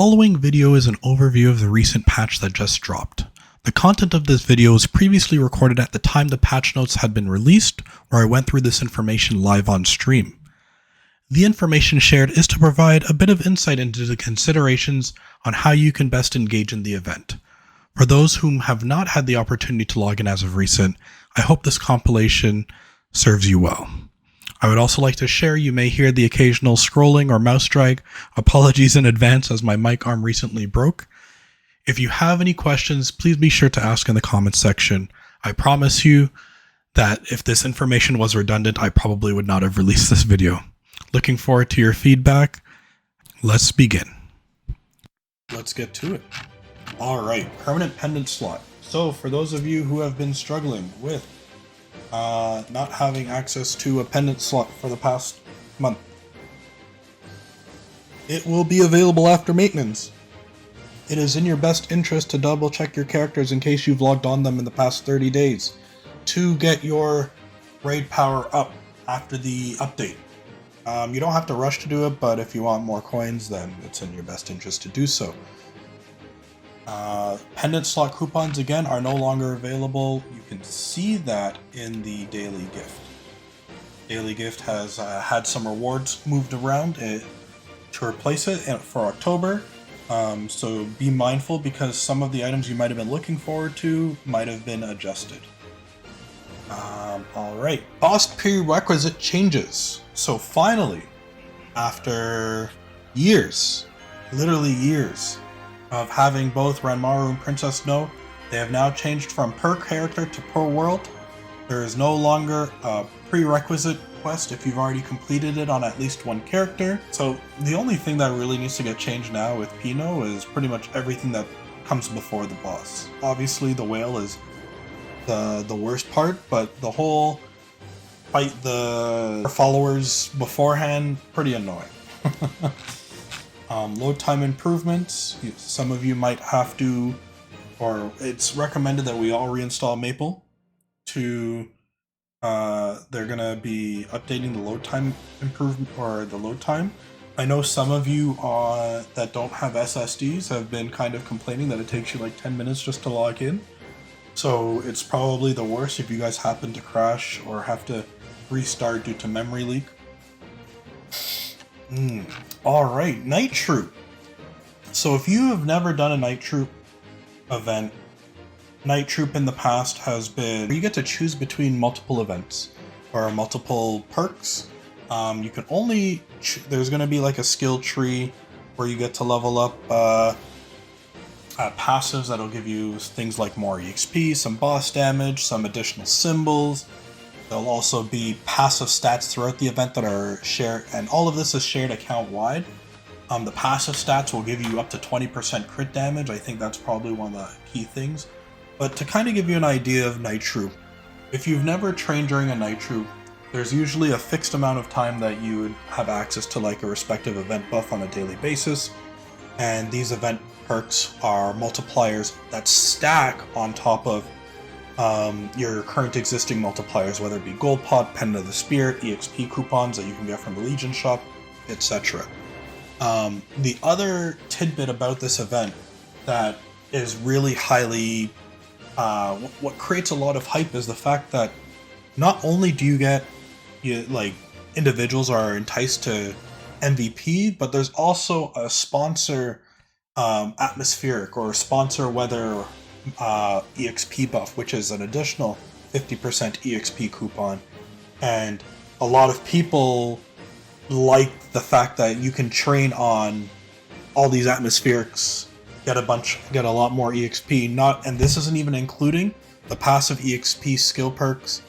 The following video is an overview of the recent patch that just dropped. The content of this video was previously recorded at the time the patch notes had been released, where I went through this information live on stream. The information shared is to provide a bit of insight into the considerations on how you can best engage in the event. For those whom have not had the opportunity to log in as of recent, I hope this compilation serves you well. I would also like to share you may hear the occasional scrolling or mouse drag. Apologies in advance as my mic arm recently broke. If you have any questions, please be sure to ask in the comments section. I promise you that if this information was redundant, I probably would not have released this video. Looking forward to your feedback. Let's begin. Let's get to it. Alright, permanent pendant slot. So for those of you who have been struggling with not having access to a pendant slot for the past month, it will be available after maintenance. It is in your best interest to double check your characters in case you've logged on them in the past 30 days to get your raid power up after the update. You don't have to rush to do it, but if you want more coins, then it's in your best interest to do so. Pendant slot coupons again are no longer available. You can see that in the daily gift. Daily gift has had some rewards moved around to replace it for October. So be mindful because some of the items you might have been looking forward to might have been adjusted. Alright, boss prerequisite changes. So finally, after years, literally years, of having both Ranmaru and Princess Snow, they have now changed from per character to per world. There is no longer a prerequisite quest if you've already completed it on at least one character. So the only thing that really needs to get changed now with Pino is pretty much everything that comes before the boss. Obviously the whale is the worst part, but the whole fight the followers beforehand, pretty annoying. Load time improvements. Some of you might have to, or it's recommended that we all reinstall Maple to, they're going to be updating the load time improvement, or the load time. I know some of you that don't have SSDs have been kind of complaining that it takes you like 10 minutes just to log in. So it's probably the worst if you guys happen to crash or have to restart due to memory leak. Alright, Night Troupe. So if you have never done a Night Troupe event, Night Troupe in the past has been, you get to choose between multiple events or multiple perks. You can only, there's going to be like a skill tree where you get to level up passives that'll give you things like more EXP, some boss damage, some additional symbols. There'll also be passive stats throughout the event that are shared, and all of this is shared account-wide. The passive stats will give you up to 20% crit damage. I think that's probably one of the key things. But to kind of give you an idea of Night Troupe, if you've never trained during a Night Troupe, there's usually a fixed amount of time that you would have access to like a respective event buff on a daily basis. And these event perks are multipliers that stack on top of your current existing multipliers, whether it be Gold Pot, Pendant of the Spirit, EXP coupons that you can get from the Legion shop, etc. The other tidbit about this event that is really highly, what creates a lot of hype is the fact that not only do you get, individuals are enticed to MVP, but there's also a sponsor atmospheric or sponsor weather EXP buff, which is an additional 50% EXP coupon. And a lot of people like the fact that you can train on all these atmospherics, get a lot more EXP, and this isn't even including the passive EXP skill perks,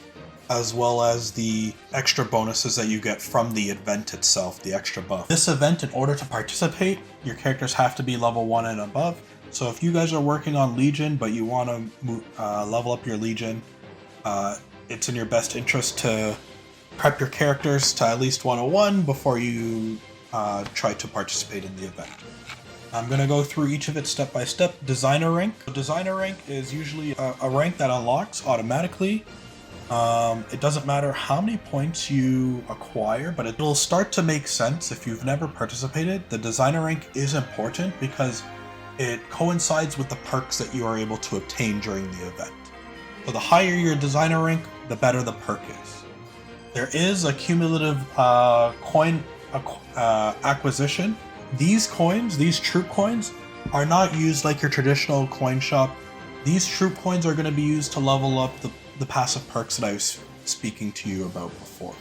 as well as the extra bonuses that you get from the event itself, the extra buff. This event, in order to participate, your characters have to be level 1 and above. So if you guys are working on Legion, but you want to level up your Legion, it's in your best interest to prep your characters to at least 101 before you try to participate in the event. I'm going to go through each of it step by step. Designer rank. Designer rank is usually a rank that unlocks automatically It doesn't matter how many points you acquire, but it'll start to make sense if you've never participated. The designer rank is important because it coincides with the perks that you are able to obtain during the event. So the higher your designer rank, the better the perk is. There is a cumulative coin acquisition. These coins, these Troupe coins, are not used like your traditional coin shop. These Troupe coins are going to be used to level up the passive perks that I was speaking to you about before.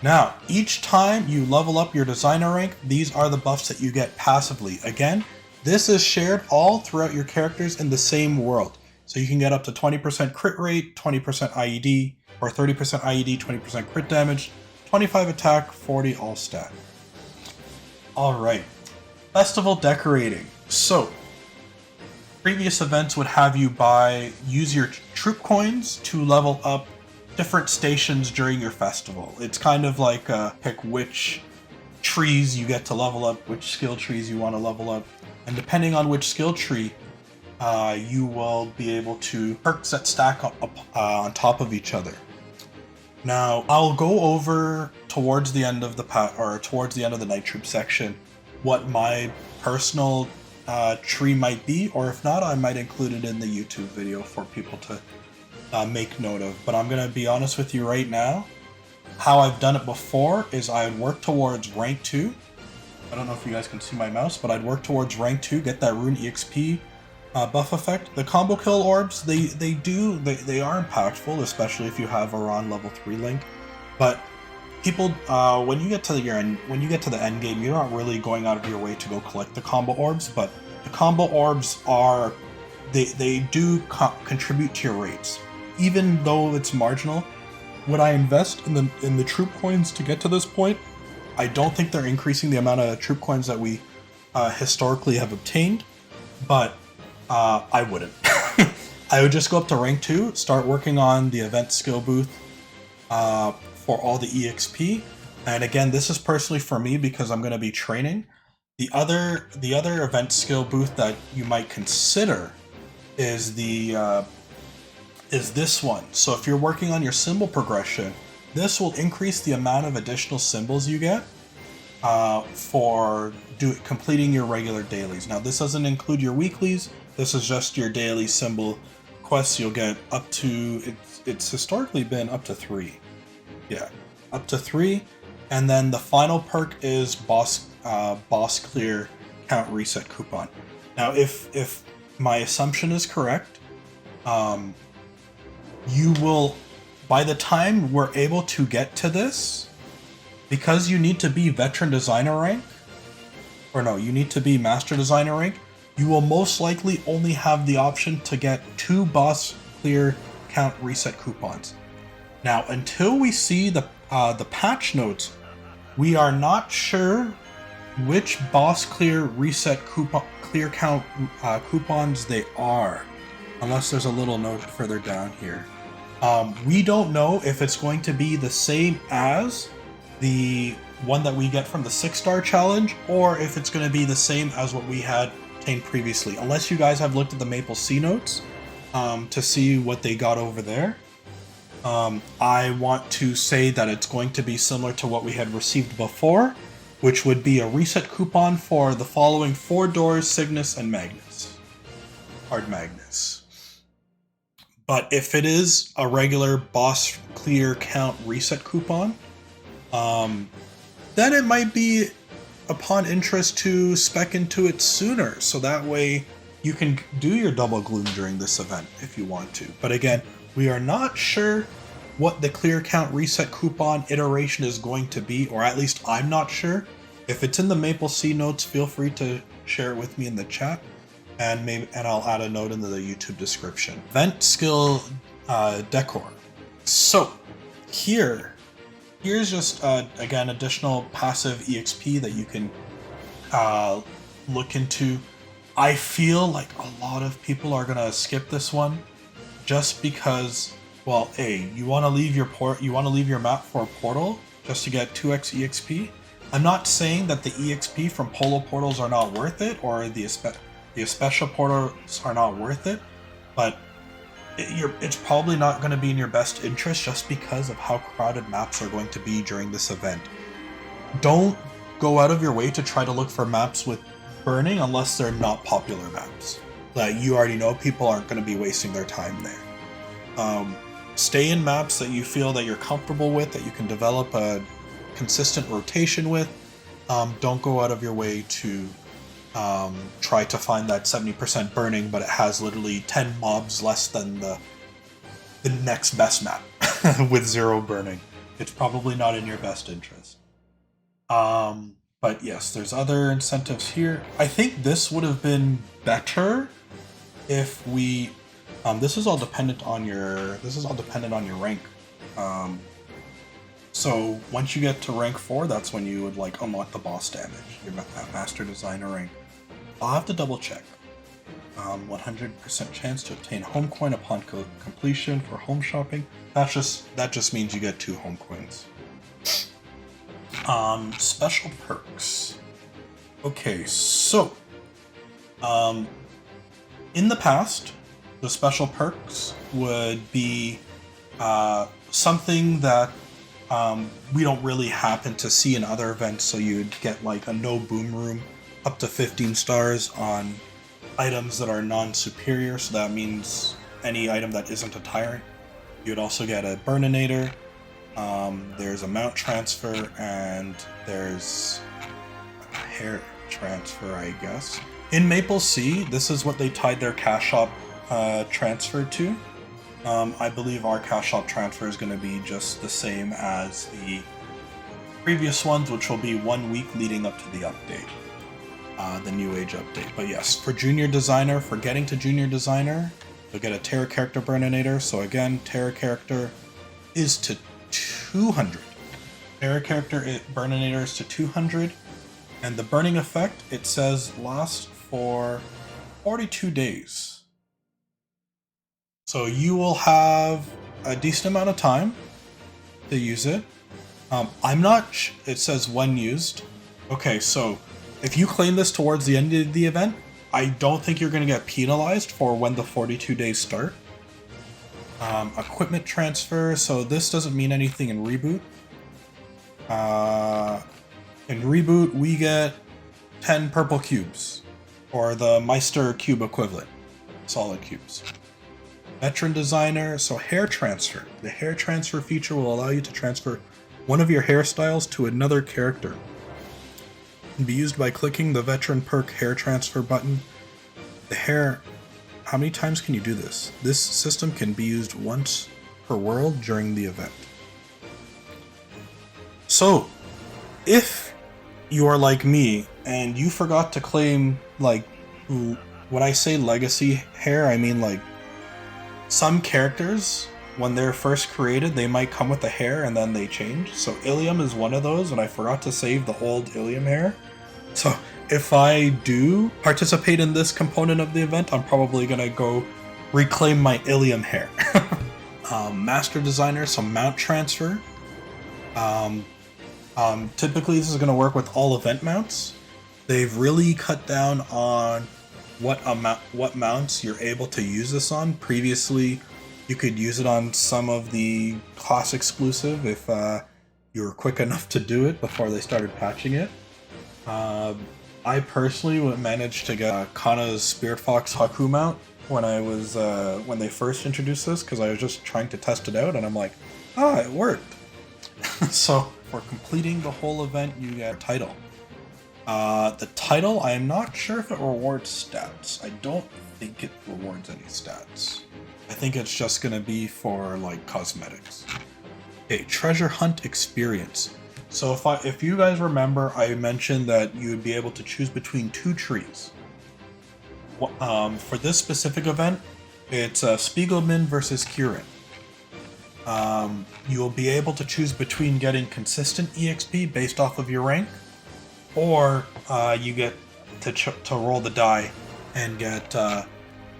Now, each time you level up your designer rank, these are the buffs that you get passively. Again, this is shared all throughout your characters in the same world. So you can get up to 20% crit rate, 20% IED, or 30% IED, 20% crit damage, 25 attack, 40 all stat. Alright, festival decorating. So, previous events would have you use your Troupe coins to level up different stations during your festival. It's kind of like pick which trees you get to level up, which skill trees you want to level up, and depending on which skill tree, you will be able to perks that stack up on top of each other. Now, I'll go over towards the end of towards the end of the Night Troupe section what my personal tree might be, or if not, I might include it in the YouTube video for people to make note of. But I'm gonna be honest with you right now. How I've done it before is I would work towards rank 2. I don't know if you guys can see my mouse, but I'd work towards rank 2, get that rune EXP buff effect. The combo kill orbs, they are impactful, especially if you have a Ron level 3 link. But people, when you get to the end game, you're not really going out of your way to go collect the combo orbs. But the combo orbs are they do contribute to your rates, even though it's marginal. Would I invest in the Troupe coins to get to this point? I don't think they're increasing the amount of Troupe coins that we historically have obtained, but I wouldn't. I would just go up to rank 2, start working on the event skill booth for all the EXP. And again, this is personally for me because I'm going to be training. The other event skill booth that you might consider is this one. So if you're working on your symbol progression, this will increase the amount of additional symbols you get for completing your regular dailies. Now, this doesn't include your weeklies. This is just your daily symbol quests. You'll get up to, it's historically been up to 3. Yeah, up to 3. And then the final perk is boss clear count reset coupon. Now, if my assumption is correct, you will, by the time we're able to get to this, because you need to be veteran designer rank, or no, you need to be master designer rank, you will most likely only have the option to get 2 boss clear count reset coupons. Now, until we see the patch notes, we are not sure which boss clear reset clear count coupons they are, unless there's a little note further down here. We don't know if it's going to be the same as the one that we get from the 6-star challenge, or if it's going to be the same as what we had obtained previously, unless you guys have looked at the Maple C notes to see what they got over there. I want to say that it's going to be similar to what we had received before, which would be a reset coupon for the following 4 doors: Cygnus and Magnus. Hard Magnus. But if it is a regular boss clear count reset coupon, then it might be upon interest to spec into it sooner, so that way you can do your double gloom during this event if you want to. But again, we are not sure what the clear count reset coupon iteration is going to be, or at least I'm not sure. If it's in the Maple C notes, feel free to share it with me in the chat, and I'll add a note in the YouTube description. Event skill decor. So here's just again additional passive EXP that you can look into. I feel like a lot of people are gonna skip this one just because, well, you want to leave your map for a portal just to get 2x EXP. I'm not saying that the EXP from polo portals are not worth it, or the special portals are not worth it, but it's probably not going to be in your best interest just because of how crowded maps are going to be during this event. Don't go out of your way to try to look for maps with burning unless they're not popular maps. Like, you already know people aren't going to be wasting their time there. Stay in maps that you feel that you're comfortable with, that you can develop a consistent rotation with. Don't go out of your way to try to find that 70% burning, but it has literally 10 mobs less than the next best map with 0 burning. It's probably not in your best interest. But yes, there's other incentives here. I think this would have been better if we. This is all dependent on your. This is all dependent on your rank. So once you get to rank 4, that's when you would like unlock the boss damage. Your master designer rank. I'll have to double check. 100% chance to obtain home coin upon completion for home shopping. That just means you get 2 home coins. Special perks. Okay, so in the past, the special perks would be something that we don't really happen to see in other events. So you'd get like a no boom room up to 15 stars on items that are non-superior. So that means any item that isn't a tyrant. You'd also get a burninator. There's a mount transfer, and there's a hair transfer, I guess. In Maple Sea, this is what they tied their cash shop transfer to. I believe our cash shop transfer is going to be just the same as the previous ones, which will be 1 week leading up to the update, the New Age update. But yes, for Junior Designer, for getting to Junior Designer, you'll get a Terra Character Burninator. So again, Terra Character is to 200. Terra Character Burninator is to 200. And the burning effect, it says, lasts for 42 days. So you will have a decent amount of time to use it. I'm not. It says when used. Okay, so if you claim this towards the end of the event, I don't think you're going to get penalized for when the 42 days start. Equipment transfer. So this doesn't mean anything in Reboot. In Reboot, we get 10 purple cubes, or the Meister cube equivalent, solid cubes. Veteran Designer, so hair transfer. The hair transfer feature will allow you to transfer one of your hairstyles to another character. It can be used by clicking the Veteran Perk Hair Transfer button. The hair, how many times can you do this? This system can be used once per world during the event. So, if you are like me and you forgot to claim, like, when I say legacy hair, I mean like some characters, when they're first created, they might come with the hair and then they change. So Ilium is one of those, and I forgot to save the old Ilium hair. So if I do participate in this component of the event, I'm probably going to go reclaim my Ilium hair. Master Designer, so mount transfer. Typically this is going to work with all event mounts. They've really cut down on what mounts you're able to use this on. Previously, you could use it on some of the class exclusive if you were quick enough to do it before they started patching it. I personally managed to get Kana's Spirit Fox Haku mount when they first introduced this, because I was just trying to test it out, and I'm like, it worked. So for completing the whole event, you get a title. The title, I am not sure if it rewards stats. I don't think it rewards any stats. I think it's just going to be for like cosmetics. Okay, treasure hunt experience. So if you guys remember, I mentioned that you would be able to choose between 2 trees. For this specific event, it's Spiegelmann versus Kyrin. You'll be able to choose between getting consistent EXP based off of your rank, or you get to roll the die and get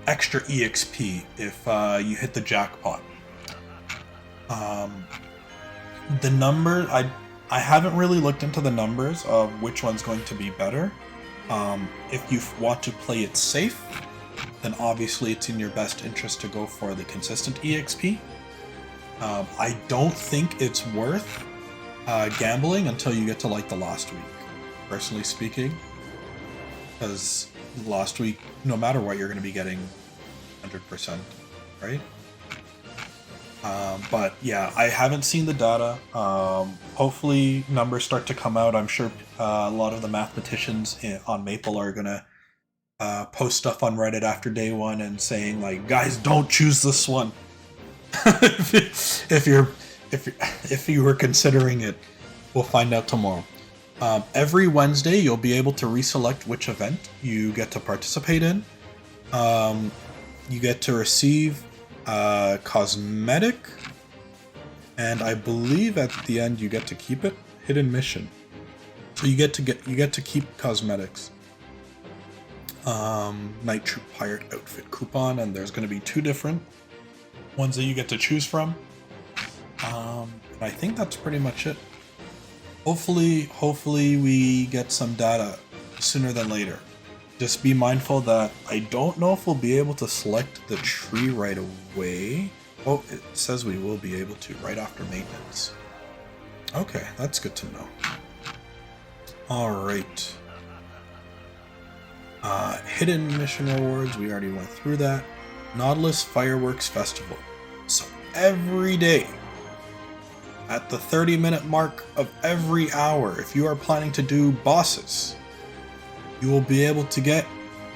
extra EXP if you hit the jackpot. The number, I haven't really looked into the numbers of which one's going to be better. If you want to play it safe, then obviously it's in your best interest to go for the consistent EXP. I don't think it's worth gambling until you get to like the last week, personally speaking, because last week, no matter what, you're going to be getting 100%, right? But yeah, I haven't seen the data. Hopefully numbers start to come out. I'm sure a lot of the mathematicians on Maple are going to post stuff on Reddit after day one and saying like, guys, don't choose this one. if you were considering it, we'll find out tomorrow. Every Wednesday, you'll be able to reselect which event you get to participate in. You get to receive cosmetic, and I believe at the end you get to keep it. Hidden mission. So you get to keep cosmetics. Night Troop Pirate outfit coupon, and there's going to be 2 different ones that you get to choose from. And I think that's pretty much it. Hopefully we get some data sooner than later. Just be mindful that I don't know if we'll be able to select the tree right away. Oh, it says we will be able to right after maintenance. Okay, that's good to know. Alright. Hidden mission rewards, we already went through that. Nautilus Fireworks Festival. So every day, at the 30-minute mark of every hour, if you are planning to do bosses, you will be able to get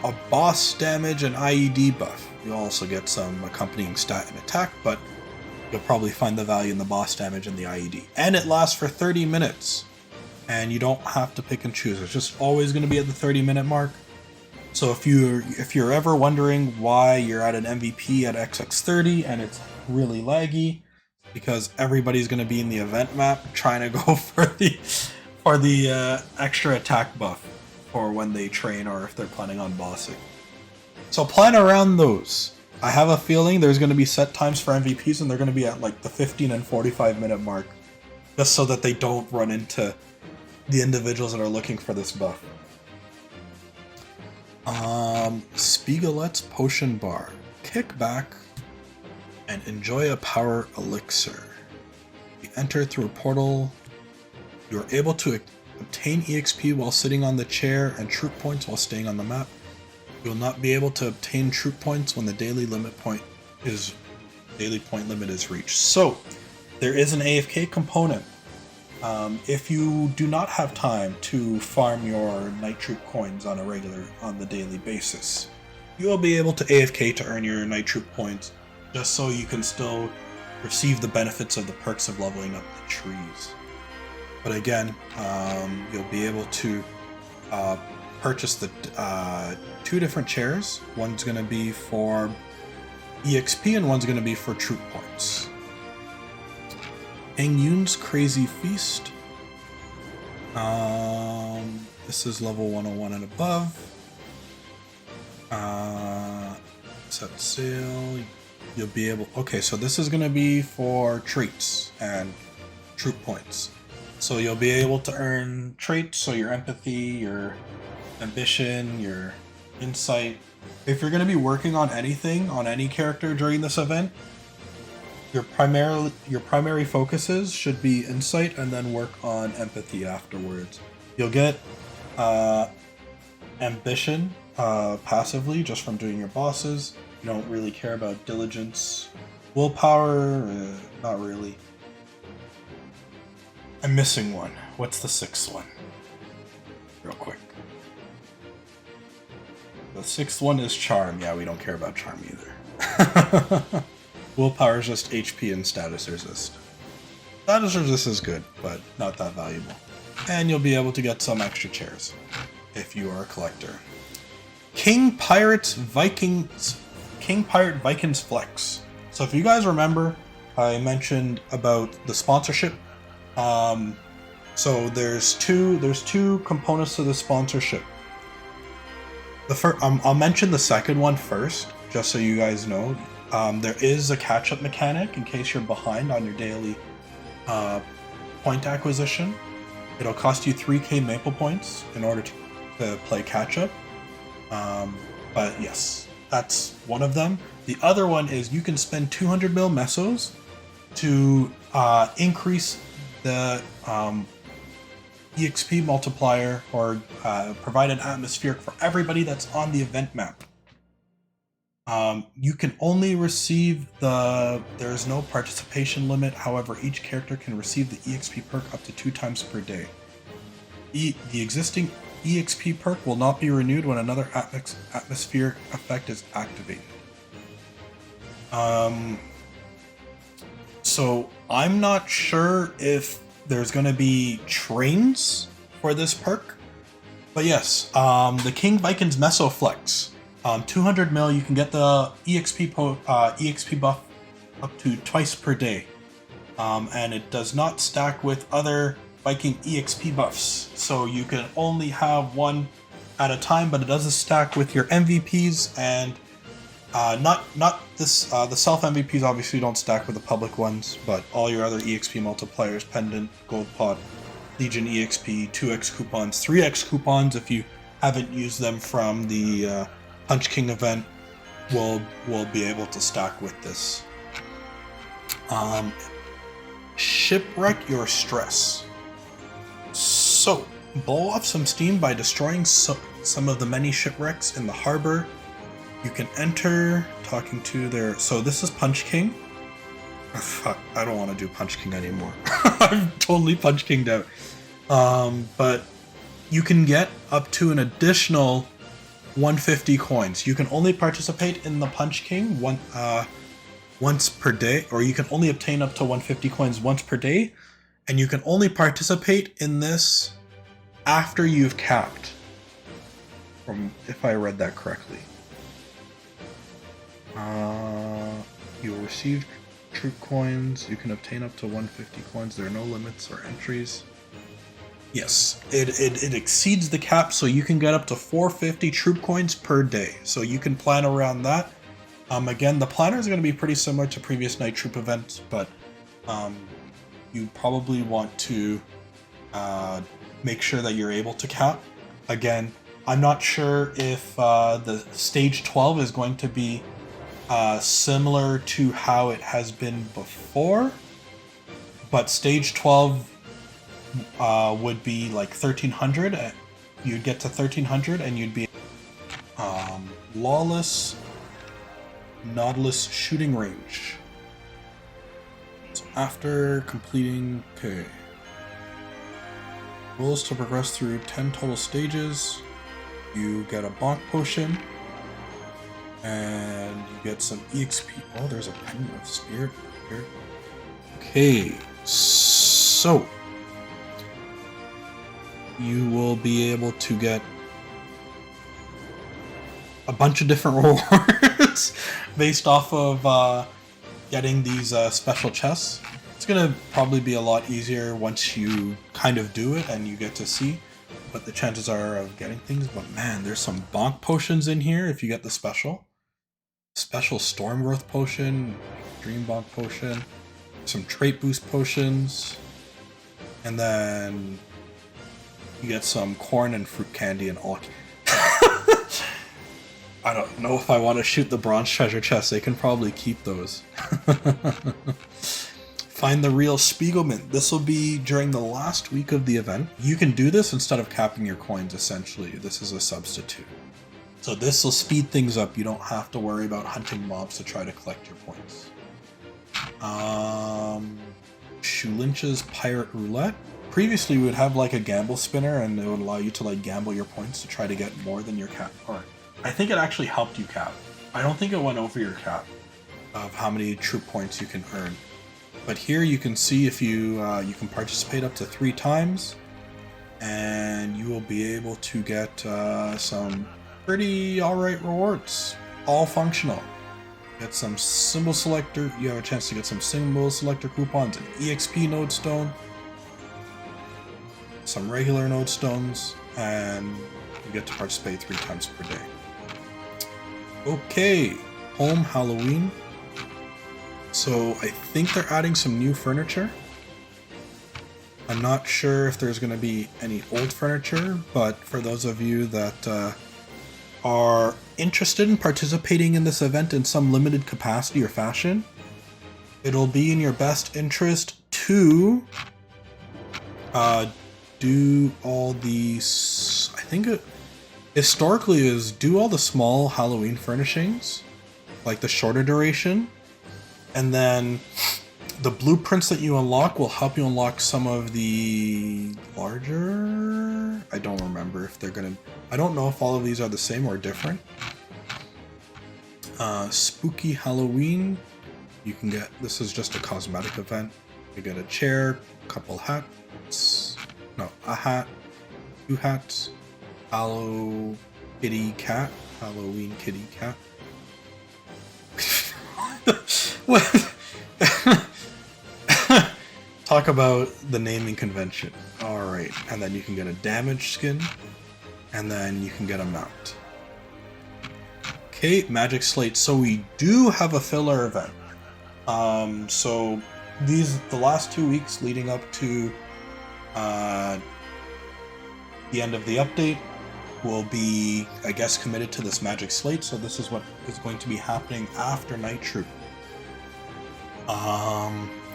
a boss damage and IED buff. You'll also get some accompanying stat and attack, but you'll probably find the value in the boss damage and the IED. And it lasts for 30 minutes. And you don't have to pick and choose. It's just always going to be at the 30-minute mark. So if you're ever wondering why you're at an MVP at XX30 and it's really laggy, because everybody's going to be in the event map trying to go for the extra attack buff for when they train or if they're planning on bossing. So plan around those. I have a feeling there's going to be set times for MVPs and they're going to be at like the 15 and 45-minute mark, just so that they don't run into the individuals that are looking for this buff. Spiegelet's Potion Bar. Kick back and enjoy a power elixir. You enter through a portal. You are able to obtain EXP while sitting on the chair and troop points while staying on the map. You will not be able to obtain troop points when the daily point limit is reached. So there is an AFK component. If you do not have time to farm your Night Troop coins on the daily basis, you will be able to AFK to earn your Night Troop points, just so you can still receive the benefits of the perks of leveling up the trees. But again, you'll be able to purchase the 2 different chairs. One's going to be for EXP and one's going to be for troop points. Hang Yoon's Crazy Feast. This is level 101 and above. Set sail. You'll be able... Okay, so this is going to be for traits and troop points. So you'll be able to earn traits, so your empathy, your ambition, your insight. If you're going to be working on anything, on any character during this event, your primary focuses should be insight and then work on empathy afterwards. You'll get ambition passively just from doing your bosses. You don't really care about diligence. Willpower, not really. I'm missing one. What's the 6th one? Real quick. The 6th one is charm. Yeah, we don't care about charm either. Willpower is just HP and status resist. Status resist is good, but not that valuable. And you'll be able to get some extra chairs if you are a collector. King Pirate Vikings Flex. So if you guys remember, I mentioned about the sponsorship. So there's two components to the sponsorship. The first, I'll mention the second one first, just so you guys know. There is a catch-up mechanic in case you're behind on your daily point acquisition. It'll cost you 3k Maple points in order to play catch-up. But yes, That's one of them. The other one is you can spend 200 mil mesos to increase the EXP multiplier, or provide an atmospheric for everybody that's on the event map. You can only receive there's no participation limit, however each character can receive the EXP perk up to 2 times per day. The existing EXP perk will not be renewed when another atmospheric effect is activated. So I'm not sure if there's going to be trains for this perk, but yes, the King Vikings Meso Flex, 200 mil, you can get the EXP buff up to twice per day, and it does not stack with other Viking EXP buffs, so you can only have one at a time, but it doesn't stack with your MVPs, and the self MVPs obviously don't stack with the public ones, but all your other EXP multipliers, Pendant, Gold Pot, Legion EXP, 2x coupons, 3x coupons if you haven't used them from the Punch King event, will be able to stack with this. Shipwreck your stress. So, blow off some steam by destroying some of the many shipwrecks in the harbor. You can enter talking to their... So this is Punch King. Oh, fuck, I don't want to do Punch King anymore. I'm totally Punch Kinged out. But you can get up to an additional 150 coins. You can only participate in the Punch King once per day, or you can only obtain up to 150 coins once per day, and you can only participate in this after you've capped, if I read that correctly. You will receive troop coins. You can obtain up to 150 coins. There are no limits or entries. Yes, it exceeds the cap, so you can get up to 450 troop coins per day. So you can plan around that. Again, the planner is going to be pretty similar to previous night troop events, but you probably want to make sure that you're able to cap. Again, I'm not sure if the stage 12 is going to be similar to how it has been before, but stage 12 would be like 1300. You'd get to 1300 and you'd be Lawless Nautilus shooting range. So after completing, rules to progress through 10 total stages, you get a bonk potion, and you get some EXP. Oh, there's a Pendant of Spirit here. Okay, so you will be able to get a bunch of different rewards based off of getting these special chests. It's gonna probably be a lot easier once you kind of do it and you get to see what the chances are of getting things. But man, there's some bonk potions in here if you get the special storm growth potion, dream bonk potion, some trait boost potions, and then you get some corn and fruit candy and all. I don't know if I want to shoot the bronze treasure chest. They can probably keep those. Find the real Spiegelmann. This will be during the last week of the event. You can do this instead of capping your coins, essentially. This is a substitute. So this will speed things up. You don't have to worry about hunting mobs to try to collect your points. Shulincha's Pirate Roulette. Previously, we would have like a gamble spinner, and it would allow you to like gamble your points to try to get more than your cap. Or I think it actually helped you cap. I don't think it went over your cap of how many troop points you can earn. But here you can see if you can participate up to 3 times, and you will be able to get some pretty alright rewards, all functional. Get some symbol selector. You have a chance to get some symbol selector coupons, an EXP node stone, some regular node stones, and you get to participate 3 times per day. Okay, home Halloween. So I think they're adding some new furniture. I'm not sure if there's going to be any old furniture, but for those of you that are interested in participating in this event in some limited capacity or fashion, it'll be in your best interest to do all these, I think it historically is do all the small Halloween furnishings, like the shorter duration, and then the blueprints that you unlock will help you unlock some of the larger, I don't remember if they're gonna, I don't know if all of these are the same or different. Spooky Halloween, you can get, this is just a cosmetic event. You get a chair, a couple hats, no, a hat, 2 hats, Halloween kitty cat. What? Talk about the naming convention. Alright, and then you can get a damaged skin, and then you can get a mount. Okay, Magic Slate. So we do have a filler event. So the last 2 weeks leading up to the end of the update will be, I guess, committed to this Magic Slate. So this is what is going to be happening after Night Troupe.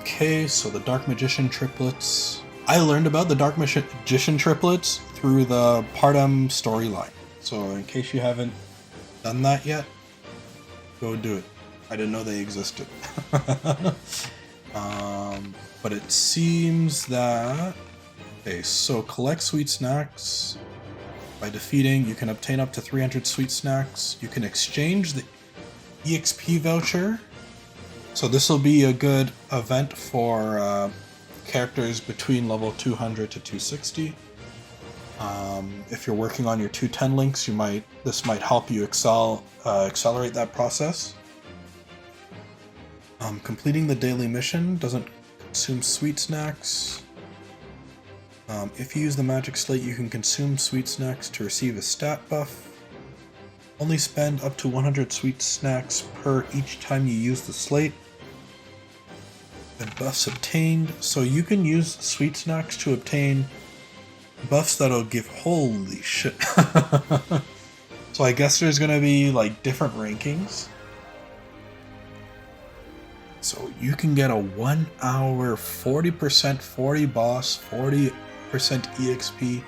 Okay, so the Dark Magician triplets. I learned about the Dark Magician triplets through the Pendant storyline. So in case you haven't done that yet, go do it. I didn't know they existed. But it seems that... Okay, so collect sweet snacks. By defeating, you can obtain up to 300 sweet snacks. You can exchange the EXP voucher. So this will be a good event for characters between level 200 to 260. If you're working on your 210 links, this might help you accelerate that process. Completing the daily mission doesn't consume sweet snacks. If you use the Magic Slate, you can consume sweet snacks to receive a stat buff. Only spend up to 100 sweet snacks per each time you use the slate. And buffs obtained. So you can use sweet snacks to obtain buffs that'll give... Holy shit. So I guess there's gonna be like different rankings. So you can get a 1 hour 40% 40 boss, 40% EXP.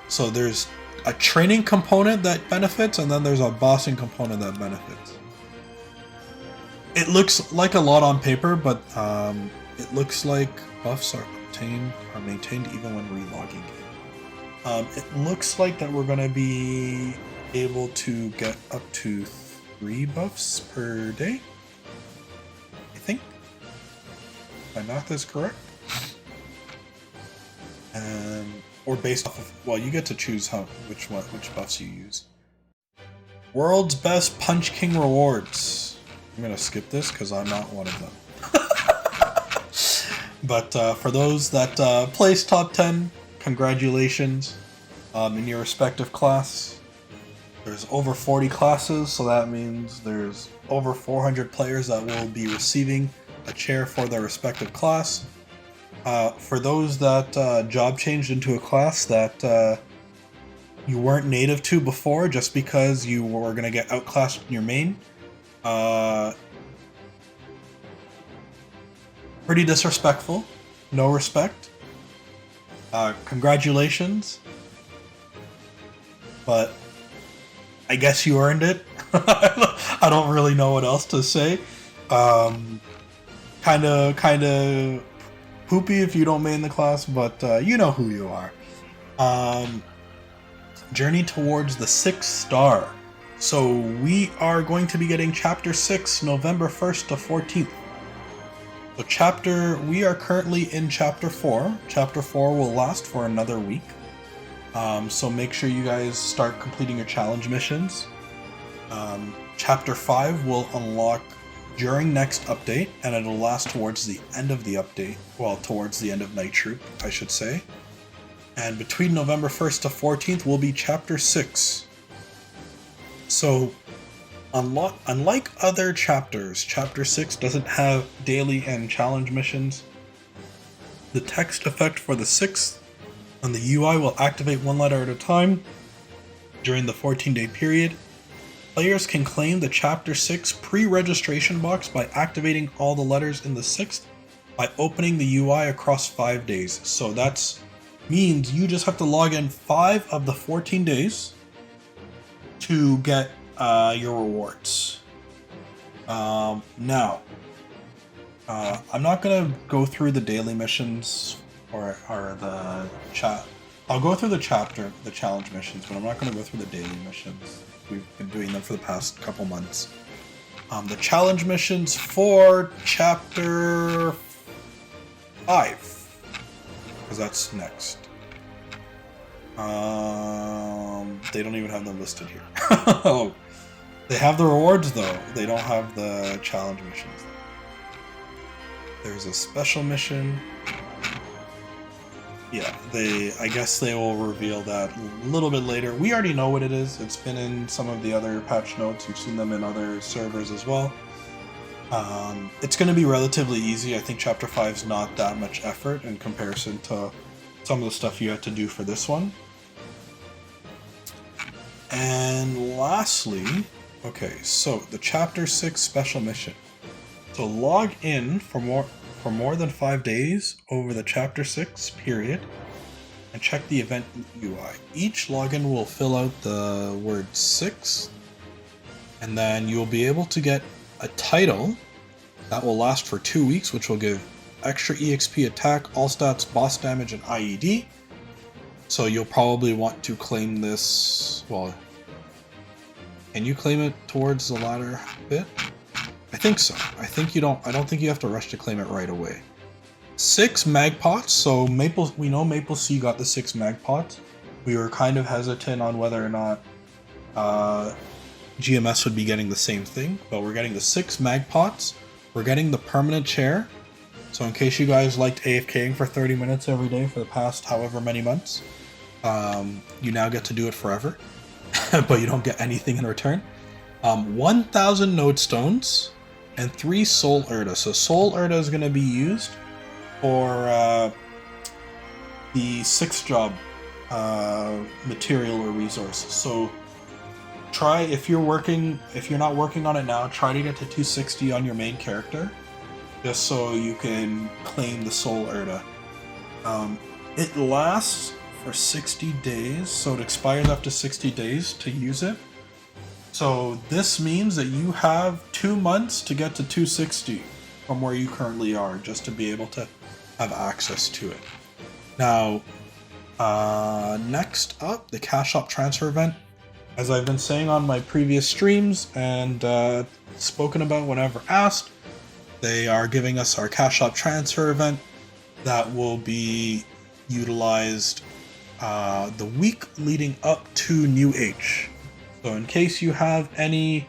So there's a training component that benefits, and then there's a bossing component that benefits. It looks like a lot on paper, but it looks like buffs are maintained even when relogging in. It looks like that we're going to be able to get up to 3 buffs per day, I think. My math is correct. Or based off of, well, you get to choose which buffs you use. World's Best Punch King rewards. I'm gonna skip this because I'm not one of them. But for those that place top 10, congratulations in your respective class. There's over 40 classes, so that means there's over 400 players that will be receiving a chair for their respective class. For those that job changed into a class that you weren't native to before just because you were going to get outclassed in your main, pretty disrespectful. No respect. Congratulations. But I guess you earned it. I don't really know what else to say. Kind of poopy if you don't main the class, but you know who you are. Journey towards the 6th star. So we are going to be getting Chapter 6 November 1st to 14th. So we are currently in Chapter 4. Chapter 4 will last for another week. So make sure you guys start completing your challenge missions. Chapter 5 will unlock during next update, and it'll last towards the end of the update. Well, towards the end of Night Troupe, I should say. And between November 1st to 14th will be Chapter 6. So, unlike other chapters, Chapter 6 doesn't have daily and challenge missions. The text effect for the 6th on the UI will activate one letter at a time. During the 14-day period, players can claim the Chapter 6 pre-registration box by activating all the letters in the 6th by opening the UI across 5 days. So that means you just have to log in 5 of the 14 days to get your rewards. Now, I'm not gonna go through the daily missions or the chat. I'll go through the challenge missions, but I'm not gonna go through the daily missions. We've been doing them for the past couple months. The challenge missions for Chapter 5, because that's next. They don't even have them listed here. Oh, they have the rewards though. They don't have the challenge missions. There's a special mission. Yeah, I guess they will reveal that a little bit later. We already know what it is. It's been in some of the other patch notes. You've seen them in other servers as well. It's going to be relatively easy. I think Chapter 5 is not that much effort in comparison to some of the stuff you had to do for this one. And lastly, okay, so the Chapter 6 special mission. So log in for more than 5 days over the Chapter 6 period and check the event UI. Each login will fill out the word 6, and then you'll be able to get a title that will last for 2 weeks, which will give extra EXP attack, all stats, boss damage, and IED. So you'll probably want to claim this. Well, can you claim it towards the latter bit? I think so. I don't think you have to rush to claim it right away. 6 mag pots. So we know Maple C got the 6 mag pots. We were kind of hesitant on whether or not GMS would be getting the same thing, but we're getting the 6 mag pots. We're getting the permanent chair. So in case you guys liked AFKing for 30 minutes every day for the past however many months, you now get to do it forever, but you don't get anything in return. 1,000 node stones and 3 soul urda. So soul urda is going to be used for the 6th job material or resource. So try, if you're not working on it now, try to get to 260 on your main character, just so you can claim the soul urda. It lasts for 60 days, so it expires after 60 days to use it. So this means that you have 2 months to get to 260 from where you currently are, just to be able to have access to it. Now, next up, the Cash Shop Transfer event. As I've been saying on my previous streams and spoken about whenever asked, they are giving us our Cash Shop Transfer event that will be utilized the week leading up to New Age. So in case you have any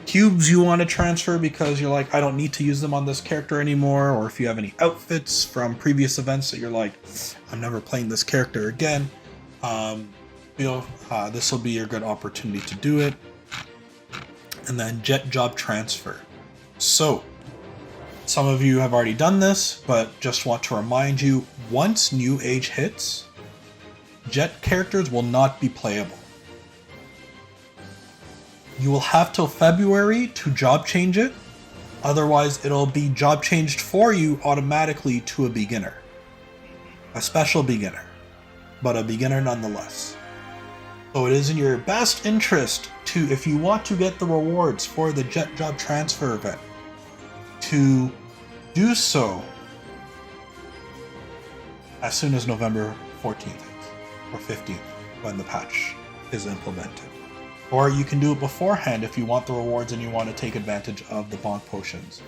cubes you want to transfer because you're like, I don't need to use them on this character anymore, or if you have any outfits from previous events that you're like, I'm never playing this character again, this will be a good opportunity to do it. And then Jett Job Transfer. So some of you have already done this, but just want to remind you, once New Age hits, Jett characters will not be playable. You will have till February to job change it, otherwise it'll be job changed for you automatically to a beginner. A special beginner, but a beginner nonetheless. So it is in your best interest to, if you want to get the rewards for the Jett Job Transfer event, to do so as soon as November 14th or 15th, when the patch is implemented. Or you can do it beforehand if you want the rewards and you want to take advantage of the bond potions.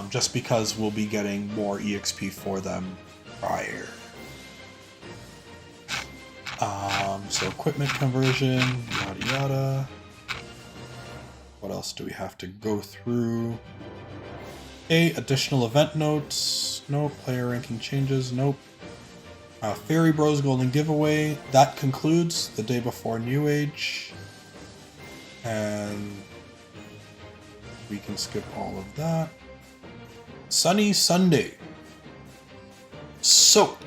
Just because we'll be getting more EXP for them prior. So equipment conversion, yada yada. What else do we have to go through? Okay, additional event notes. Nope. Player ranking changes. Nope. Fairy Bros Golden Giveaway. That concludes the day before New Age. And we can skip all of that. Sunny Sunday. So,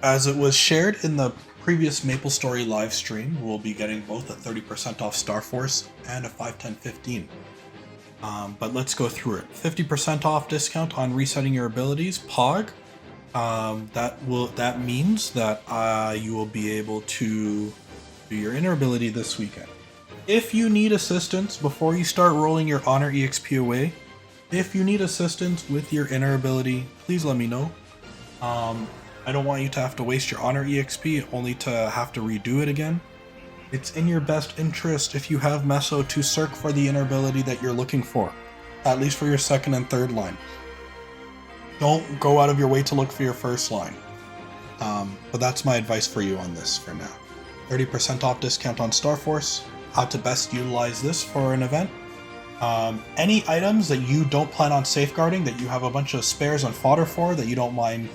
as it was shared in the previous MapleStory live stream, we'll be getting both a 30% off Starforce and a 5-10-15. But let's go through it. 50% off discount on resetting your abilities, POG. That means that you will be able to do your inner ability this weekend. If you need assistance before you start rolling your Honor EXP away, if you need assistance with your inner ability, please let me know. I don't want you to have to waste your Honor EXP only to have to redo it again. It's in your best interest if you have Meso to search for the inner ability that you're looking for, at least for your second and third line. Don't go out of your way to look for your first line. But that's my advice for you on this for now. 30% off discount on Starforce. How to best utilize this for an event. Any items that you don't plan on safeguarding, that you have a bunch of spares and fodder for, that you don't mind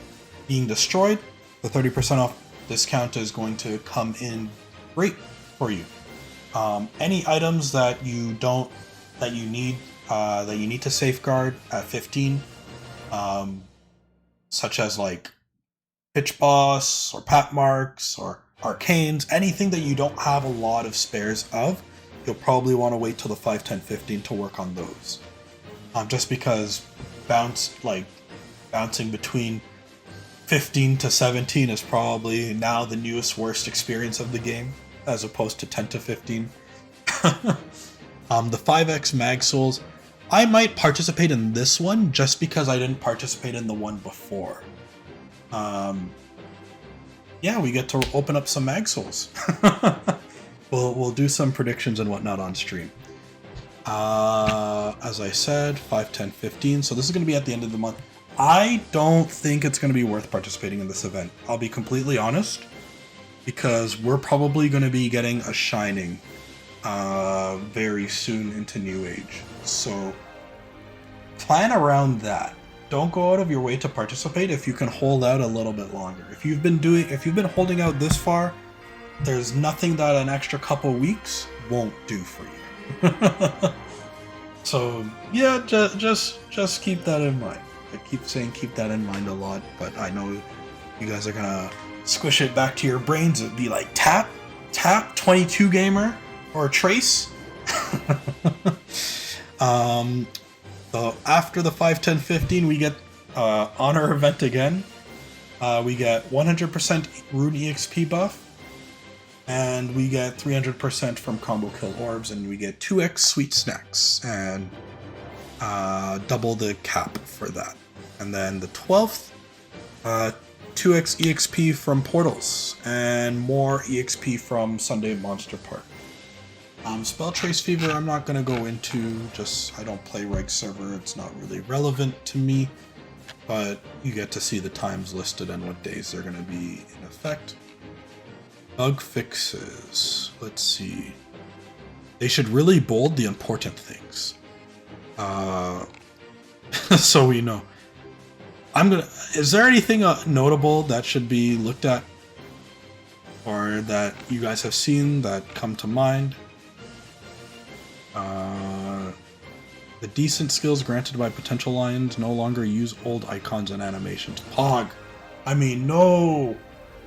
being destroyed, the 30% off discount is going to come in great for you. Any items that you need to safeguard at 15, such as like Pitch Boss or Pat Marks or Arcanes, anything that you don't have a lot of spares of, you'll probably want to wait till the 5, 10, 15 to work on those. Just because bouncing between 15 to 17 is probably now the newest worst experience of the game, as opposed to 10 to 15. The 5x Mag Souls, I might participate in this one just because I didn't participate in the one before. Yeah, we get to open up some Mag Souls. We'll do some predictions and whatnot on stream. As I said, 5, 10, 15. So this is going to be at the end of the month. I don't think it's going to be worth participating in this event. I'll be completely honest, because we're probably going to be getting a Shining very soon into New Age. So plan around that. Don't go out of your way to participate if you can hold out a little bit longer. If you've been holding out this far, there's nothing that an extra couple weeks won't do for you. So yeah, just keep that in mind. I keep saying keep that in mind a lot, but I know you guys are gonna squish it back to your brains. It'd be like tap, 22 gamer, or trace. So after the 5, 10, 15, we get Honor event again. We get 100% Rune EXP buff, and we get 300% from combo kill orbs, and we get 2x sweet snacks, and double the cap for that. And then the 12th, 2x EXP from portals, and more EXP from Sunday Monster Park. Spell Trace Fever I'm not going to go into, I don't play Reg server, it's not really relevant to me, but you get to see the times listed and what days they're going to be in effect. Bug fixes, let's see. They should really bold the important things. So we know. Is there anything notable that should be looked at, or that you guys have seen that come to mind? The decent skills granted by potential lines no longer use old icons and animations. Pog! I mean, no!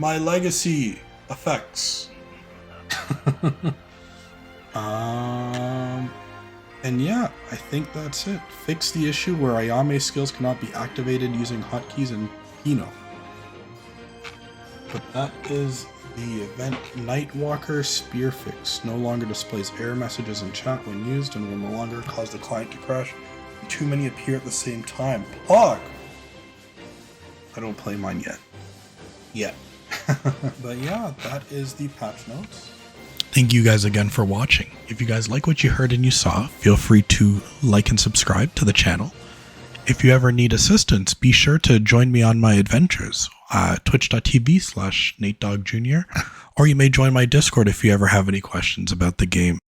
My legacy effects. And yeah, I think that's it. Fix the issue where Ayame skills cannot be activated using hotkeys in Pino. But that is the event. Nightwalker Spear Fix no longer displays error messages in chat when used and will no longer cause the client to crash when too many appear at the same time. Pog! I don't play mine yet. But yeah, that is the patch notes. Thank you guys again for watching. If you guys like what you heard and you saw, feel free to like and subscribe to the channel. If you ever need assistance, be sure to join me on my adventures at twitch.tv/NateDoggJr. Or you may join my Discord if you ever have any questions about the game.